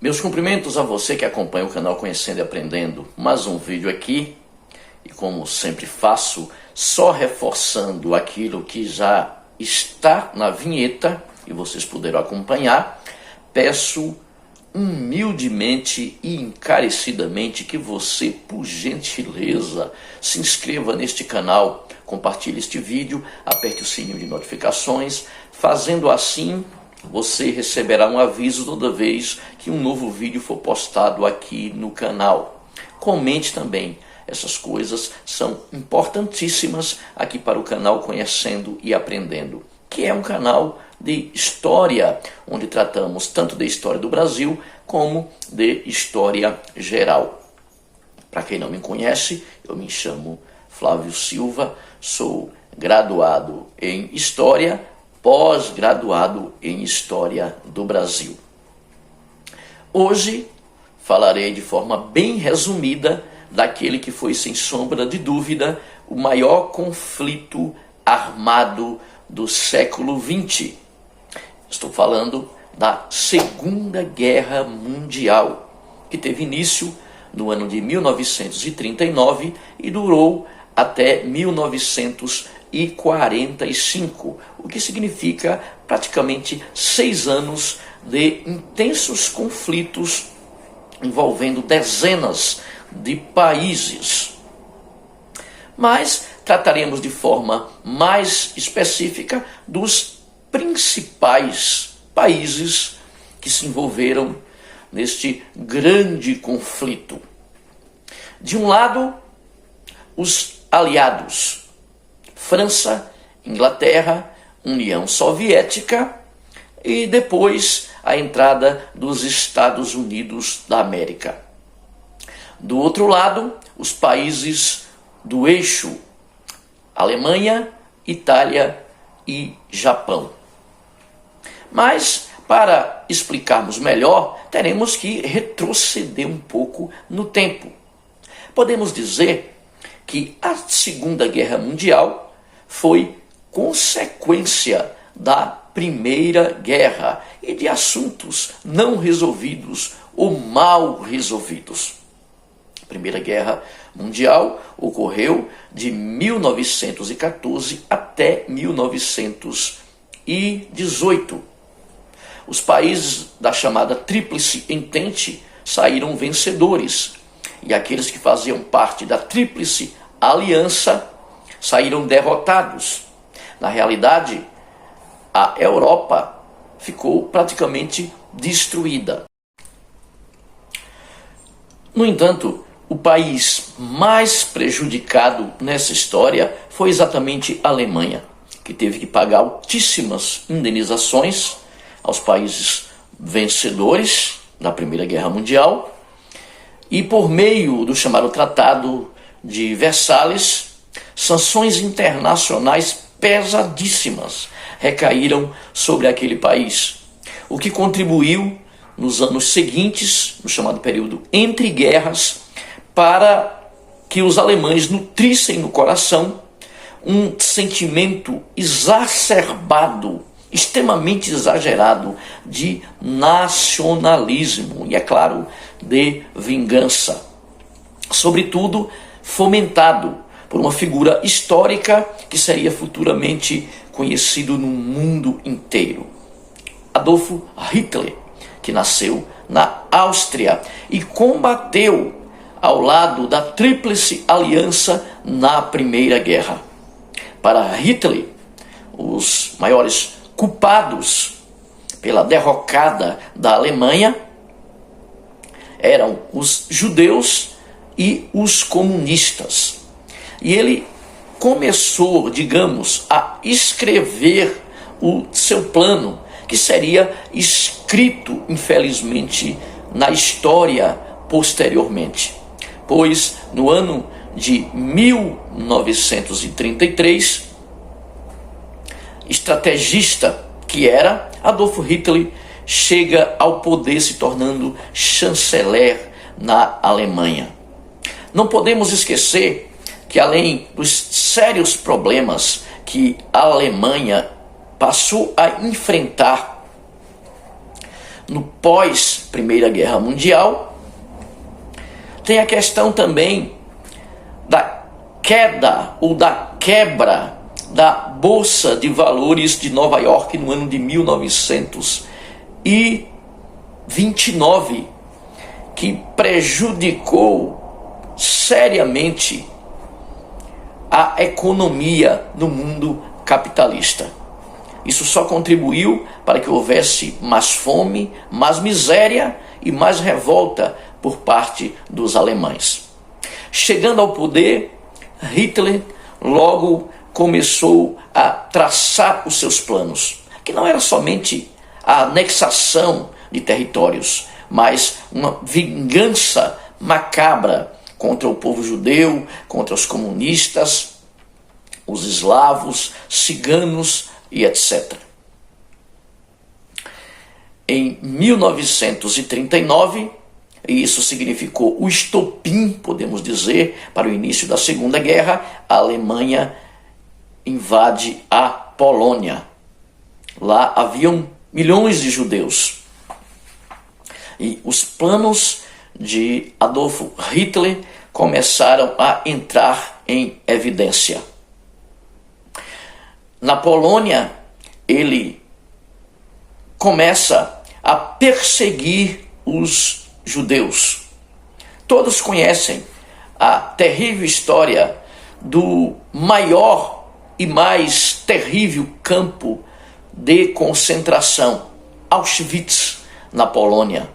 Meus cumprimentos a você que acompanha o canal Conhecendo e Aprendendo. Mais um vídeo aqui, e como sempre faço, só reforçando aquilo que já está na vinheta e vocês puderam acompanhar, peço humildemente e encarecidamente que você, por gentileza, se inscreva neste canal, compartilhe este vídeo, aperte o sininho de notificações. Fazendo assim, você receberá um aviso toda vez que um novo vídeo for postado aqui no canal. Comente também. Essas coisas são importantíssimas aqui para o canal Conhecendo e Aprendendo, que é um canal de história, onde tratamos tanto de história do Brasil como de história geral. Para quem não me conhece, eu me chamo Flávio Silva, sou graduado em História, pós-graduado em História do Brasil. Hoje falarei de forma bem resumida daquele que foi, sem sombra de dúvida, o maior conflito armado do século XX. Estou falando da Segunda Guerra Mundial, que teve início no ano de 1939 e durou até 1945, o que significa praticamente 6 anos de intensos conflitos envolvendo dezenas de países. Mas trataremos de forma mais específica dos principais países que se envolveram neste grande conflito. De um lado, os aliados, França, Inglaterra, União Soviética e depois a entrada dos Estados Unidos da América. Do outro lado, os países do eixo, Alemanha, Itália e Japão. Mas, para explicarmos melhor, teremos que retroceder um pouco no tempo. Podemos dizer que a Segunda Guerra Mundial foi consequência da Primeira Guerra e de assuntos não resolvidos ou mal resolvidos. A Primeira Guerra Mundial ocorreu de 1914 até 1918. Os países da chamada Tríplice Entente saíram vencedores, e aqueles que faziam parte da Tríplice Aliança saíram derrotados. Na realidade, a Europa ficou praticamente destruída. No entanto, o país mais prejudicado nessa história foi exatamente a Alemanha, que teve que pagar altíssimas indenizações aos países vencedores da Primeira Guerra Mundial, e por meio do chamado Tratado de Versalhes, sanções internacionais pesadíssimas recaíram sobre aquele país, o que contribuiu nos anos seguintes, no chamado período entre guerras, para que os alemães nutrissem no coração um sentimento exacerbado, extremamente exagerado, de nacionalismo e, é claro, de vingança. Sobretudo, fomentado por uma figura histórica que seria futuramente conhecido no mundo inteiro. Adolf Hitler, que nasceu na Áustria e combateu ao lado da Tríplice Aliança na Primeira Guerra. Para Hitler, os maiores culpados pela derrocada da Alemanha eram os judeus e os comunistas. E ele começou, digamos, a escrever o seu plano, que seria escrito, infelizmente, na história posteriormente. Pois, no ano de 1933, estrategista que era, Adolf Hitler chega ao poder se tornando chanceler na Alemanha. Não podemos esquecer que, além dos sérios problemas que a Alemanha passou a enfrentar no pós Primeira Guerra Mundial. Tem a questão também da queda ou da quebra da Bolsa de Valores de Nova York no ano de 1929, que prejudicou seriamente a economia no mundo capitalista. Isso só contribuiu para que houvesse mais fome, mais miséria e mais revolta por parte dos alemães. Chegando ao poder, Hitler logo começou a traçar os seus planos, que não era somente a anexação de territórios, mas uma vingança macabra contra o povo judeu, contra os comunistas, os eslavos, ciganos e etc. Em 1939, e isso significou o estopim, podemos dizer, para o início da Segunda Guerra, a Alemanha invade a Polônia. Lá haviam milhões de judeus. E os planos de Adolf Hitler começaram a entrar em evidência. Na Polônia, ele começa a perseguir os judeus. Todos conhecem a terrível história do maior e mais terrível campo de concentração, Auschwitz, na Polônia,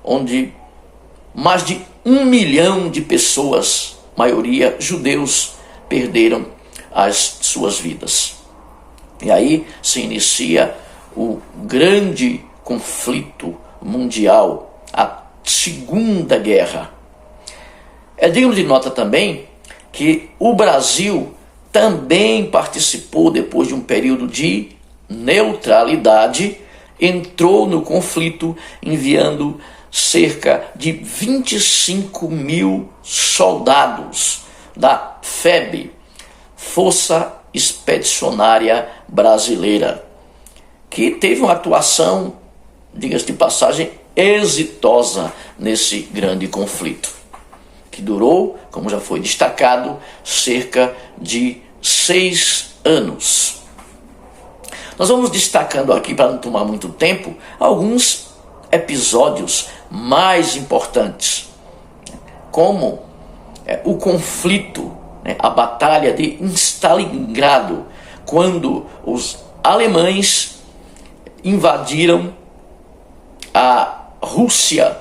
onde mais de 1 milhão de pessoas, maioria judeus, perderam as suas vidas. E aí se inicia o grande conflito mundial, a Segunda Guerra. É digno de nota também que o Brasil também participou, depois de um período de neutralidade, entrou no conflito enviando cerca de 25 mil soldados da FEB, Força Expedicionária Brasileira, que teve uma atuação, diga-se de passagem, exitosa nesse grande conflito, que durou, como já foi destacado, cerca de 6 anos. Nós vamos destacando aqui, para não tomar muito tempo, alguns episódios mais importantes, como o conflito, a Batalha de Stalingrado, quando os alemães invadiram a Rússia,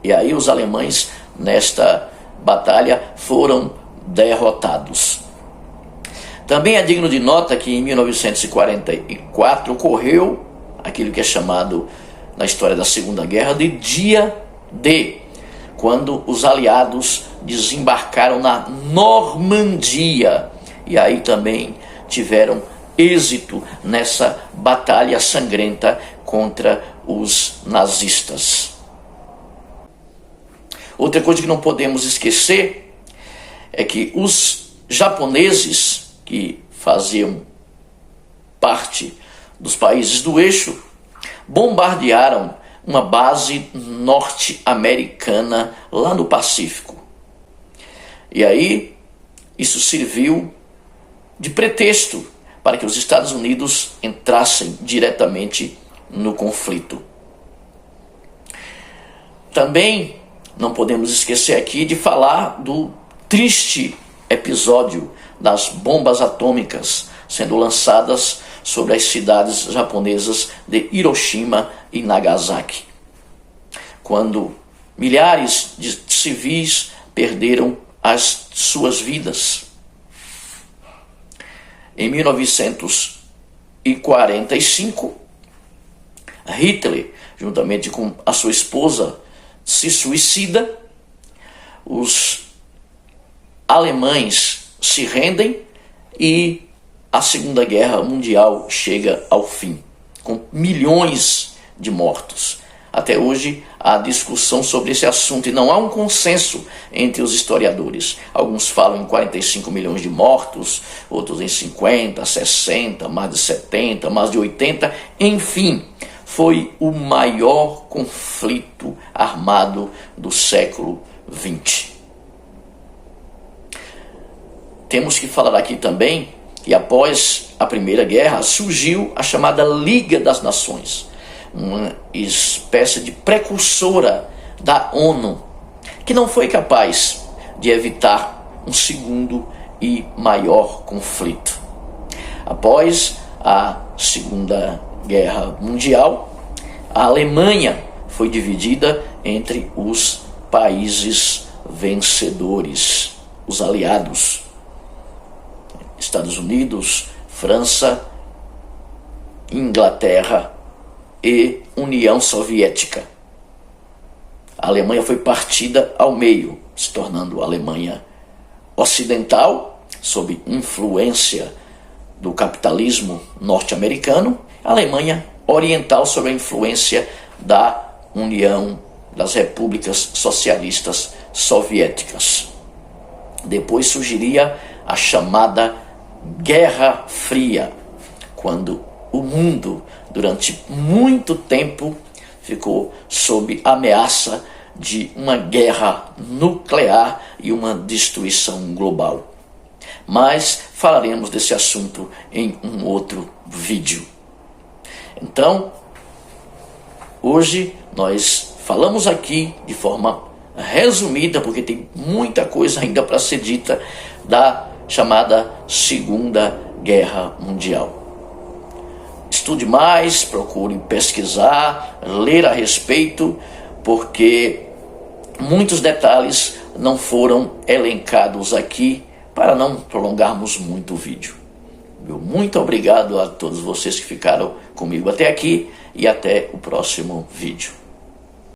e aí os alemães nesta batalha foram derrotados. Também é digno de nota que em 1944 ocorreu aquilo que é chamado na história da Segunda Guerra de Dia D, quando os aliados desembarcaram na Normandia, e aí também tiveram êxito nessa batalha sangrenta contra os nazistas. Outra coisa que não podemos esquecer é que os japoneses, que faziam parte dos países do eixo, bombardearam uma base norte-americana lá no Pacífico. E aí isso serviu de pretexto para que os Estados Unidos entrassem diretamente no conflito. Também não podemos esquecer aqui de falar do triste episódio das bombas atômicas sendo lançadas sobre as cidades japonesas de Hiroshima e Nagasaki, quando milhares de civis perderam as suas vidas. Em 1945, Hitler, juntamente com a sua esposa, se suicida. Os alemães se rendem e a Segunda Guerra Mundial chega ao fim, com milhões de mortos. Até hoje há discussão sobre esse assunto e não há um consenso entre os historiadores. Alguns falam em 45 milhões de mortos, outros em 50, 60, mais de 70, mais de 80, enfim. foi o maior conflito armado do século XX. Temos que falar aqui também que após a Primeira Guerra surgiu a chamada Liga das Nações, uma espécie de precursora da ONU, que não foi capaz de evitar um segundo e maior conflito. Após a Segunda Guerra Mundial, a Alemanha foi dividida entre os países vencedores, os aliados. Estados Unidos, França, Inglaterra e União Soviética. A Alemanha foi partida ao meio, se tornando a Alemanha ocidental, sob influência do capitalismo norte-americano, a Alemanha oriental sob a influência da União das Repúblicas Socialistas Soviéticas. Depois surgiria a chamada Guerra Fria, quando o mundo, durante muito tempo, ficou sob ameaça de uma guerra nuclear e uma destruição global. Mas falaremos desse assunto em um outro vídeo. Então, hoje nós falamos aqui de forma resumida, porque tem muita coisa ainda para ser dita, da chamada Segunda Guerra Mundial. Estude mais, procure pesquisar, ler a respeito, porque muitos detalhes não foram elencados aqui para não prolongarmos muito o vídeo. Muito obrigado a todos vocês que ficaram comigo até aqui e até o próximo vídeo.